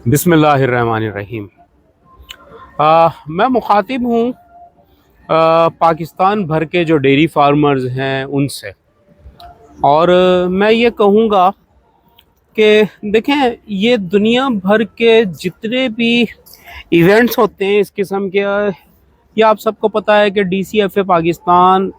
बिस्मिल्लाहिर्रहमानिर्रहीम। मैं मुखातिब हूँ पाकिस्तान भर के जो डेयरी फार्मर्स हैं उनसे, और मैं ये कहूँगा कि देखें, ये दुनिया भर के जितने भी इवेंट्स होते हैं इस किस्म के, ये आप सबको पता है कि DCFA पाकिस्तान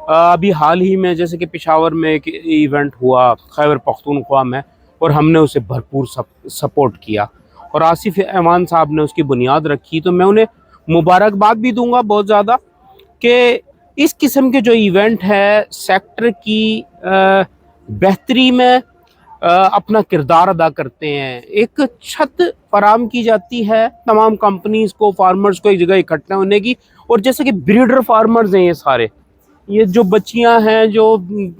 अभी हाल ही में, जैसे कि पेशावर में एक इवेंट हुआ खैबर पख्तूनख्वा में, और हमने उसे भरपूर सपोर्ट किया और आसिफ ऐवान साहब ने उसकी बुनियाद रखी। तो मैं उन्हें मुबारकबाद भी दूंगा बहुत ज़्यादा कि इस किस्म के जो इवेंट है सेक्टर की बेहतरी में अपना किरदार अदा करते हैं। एक छत फराम की जाती है तमाम कंपनीज को, फार्मर्स को एक जगह इकट्ठा होने की। और जैसे कि ब्रीडर फार्मर्स हैं, ये सारे, ये जो बच्चियां हैं, जो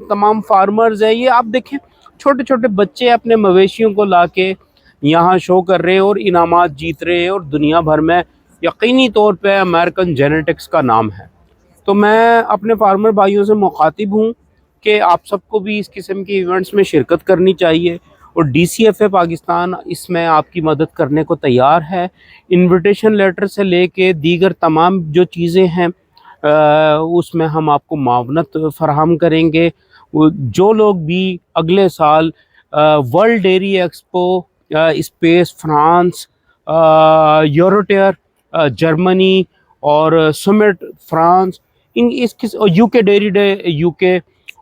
तमाम फार्मर्स हैं, ये आप देखें छोटे छोटे बच्चे अपने मवेशियों को लाके यहाँ शो कर रहे हैं और इनामात जीत रहे हैं, और दुनिया भर में यकीनी तौर पे अमेरिकन जेनेटिक्स का नाम है। तो मैं अपने फार्मर भाइयों से मुखातिब हूँ कि आप सबको भी इस किस्म के इवेंट्स में शिरकत करनी चाहिए, और DCFA पाकिस्तान इसमें आपकी मदद करने को तैयार है। इन्विटेशन लेटर से लेके दीगर तमाम जो चीज़ें हैं उसमें हम आपको मावनत फराहम करेंगे। जो लोग भी अगले साल world dairy expo, space France, Eurotier Germany और समिट फ्रांस, इन इस UK डेयरी डे UK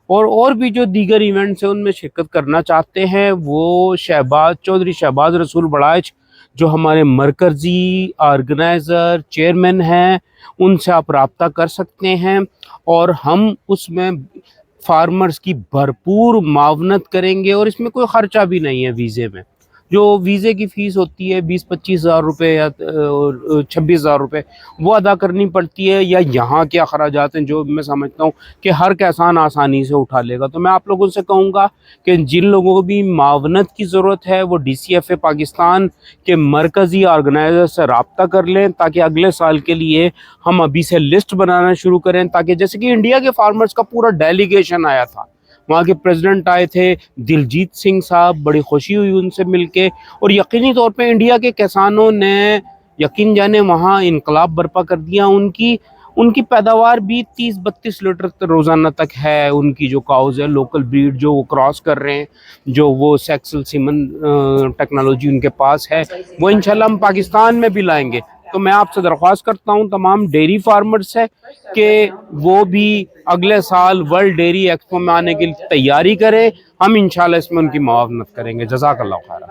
और भी जो दीगर इवेंट्स हैं उनमें शिरकत करना चाहते हैं, वो चौधरी शहबाज रसूल बड़ाइच, जो हमारे मरकज़ी ऑर्गेनाइज़र चेयरमैन हैं, उनसे आप रब्ता कर सकते हैं, और हम उसमें फार्मर्स की भरपूर मावनत करेंगे। और इसमें कोई ख़र्चा भी नहीं है। वीज़े में जो वीज़े की फ़ीस होती है 20-25 हज़ार रुपये या 26 हज़ार रुपये, वो अदा करनी पड़ती है, या यहाँ के अखराजात हैं जो मैं समझता हूँ कि हर किसान आसानी से उठा लेगा। तो मैं आप लोगों से कहूँगा कि जिन लोगों को भी मावनत की ज़रूरत है वो DCFA पाकिस्तान के मरकज़ी ऑर्गेनाइज़र से रब्ता कर लें, ताकि अगले साल के लिए हम अभी से लिस्ट बनाना शुरू करें। ताकि जैसे कि इंडिया के फार्मर्स का पूरा डेलीगेशन आया था, वहाँ के प्रेसिडेंट आए थे दिलजीत सिंह साहब, बड़ी खुशी हुई उनसे मिलके, और यकीनी तौर पे इंडिया के किसानों ने यकीन जाने वहाँ इनकलाब बर्पा कर दिया। उनकी पैदावार भी 30-32 लीटर रोज़ाना तक है। उनकी जो काउज है लोकल ब्रीड जो वो क्रॉस कर रहे हैं, जो वो सेक्सल सीमन टेक्नोलॉजी उनके पास है, वो इंशाल्लाह हम पाकिस्तान में भी लाएंगे। तो मैं आपसे दरख्वास्त करता हूँ तमाम डेयरी फार्मर्स से कि वो भी अगले साल वर्ल्ड डेयरी एक्सपो में आने की तैयारी करें। हम इंशाल्लाह इसमें उनकी मुआवनत करेंगे। जज़ाकल्लाह खैर।